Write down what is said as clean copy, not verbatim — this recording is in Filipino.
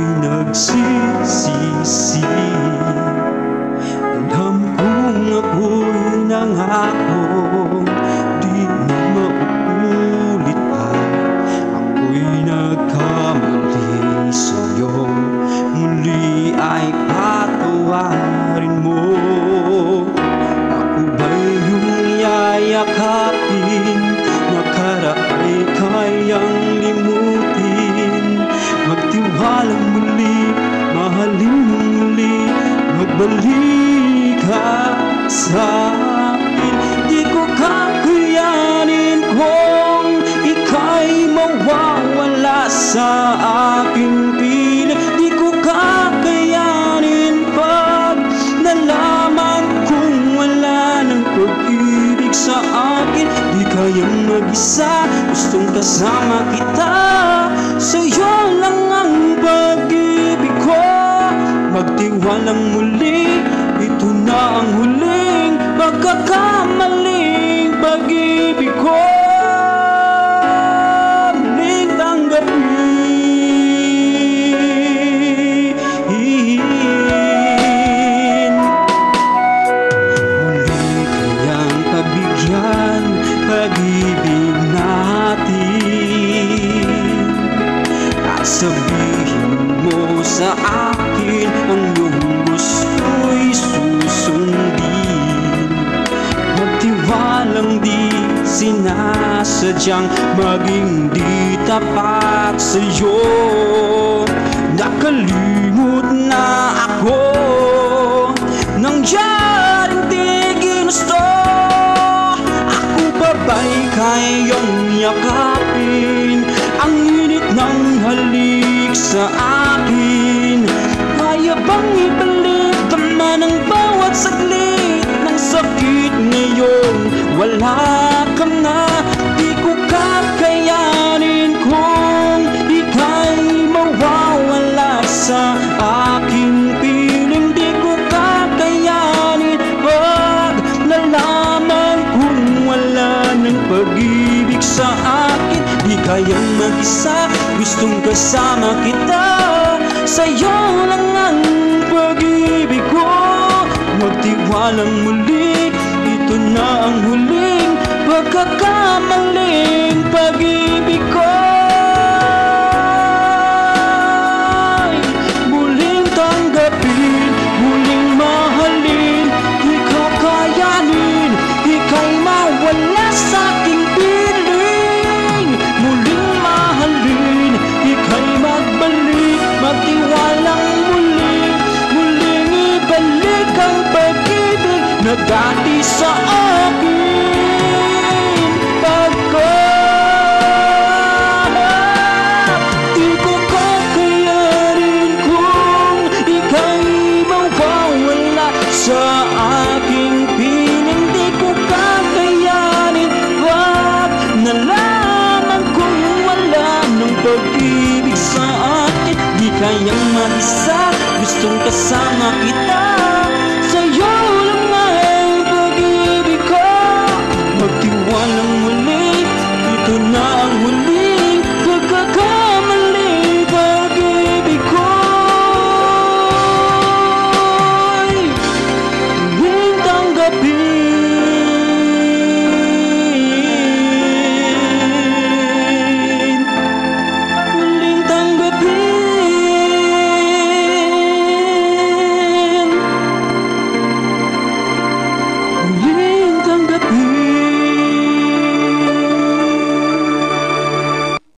ako'y nagsisisi. Alam kong ako'y nangakong di na mauulit pa. Ako'y nagkamali sa'yo, muli ay patawarin mo. Ako ba'y iyong yayakapin, nakaraan ay kayang limutin? Magtiwalang muli, mahalin mo muli, magbalik ka sa akin. Di ko kakayanin kung ika'y mawawala sa aking piling. Di ko kakayanin pag nalaman kung wala ng pag-ibig sa akin. Di kayang mag-isa, gustong kasama kita. Sa'yo lang ang pag-ibig ko. Magtiwalang muli, ito na ang huling pagkakamaling pag-ibig ko. Muling tanggapin, muli kayang pabigyan pag-ibig natin. At sabihin mo sa akin ang iyong gusto'y susundin. Magtiwalang di sinasadyang maging di tapat sa'yo. Nakalimot na ako, nangyaring di ginusto. Ako pa ba'y kayang yakapin ang init ng halik sa akin? Kaya bang ibalik naman ang bawat saglit ng sakit ngayon? Wala ka na, di ko kakayanin kung ika'y mawawala sa aking piling. Di ko kakayanin pag nalaman kung wala ng pag-ibig sa akin. Di kayang mag-isa, gustong kasama kita. Sa'yo lang ang pag-ibig ko. Magtiwalang muli, ito na ang huling pagkakamaling pag-ibig ko. Muling tanggapin, muling mahalin. Di kakayanin, ika'y mawala sa aking piling. Muling mahalin, ika'y magbalik. Magtiwalang muli, muling ibalik ang pag-ibig na dati sa akin. Di ko kakayanin kung ika'y mawawala sa aking piling. Di ko kakayanin pag nalaman kung wala ng pag-ibig sa akin. Di kayang mag-isa, gustong kasama kita. Sa'yo lang ang pag-ibig ko. Magtiwalang muli, ito na ang huling pagkakamaling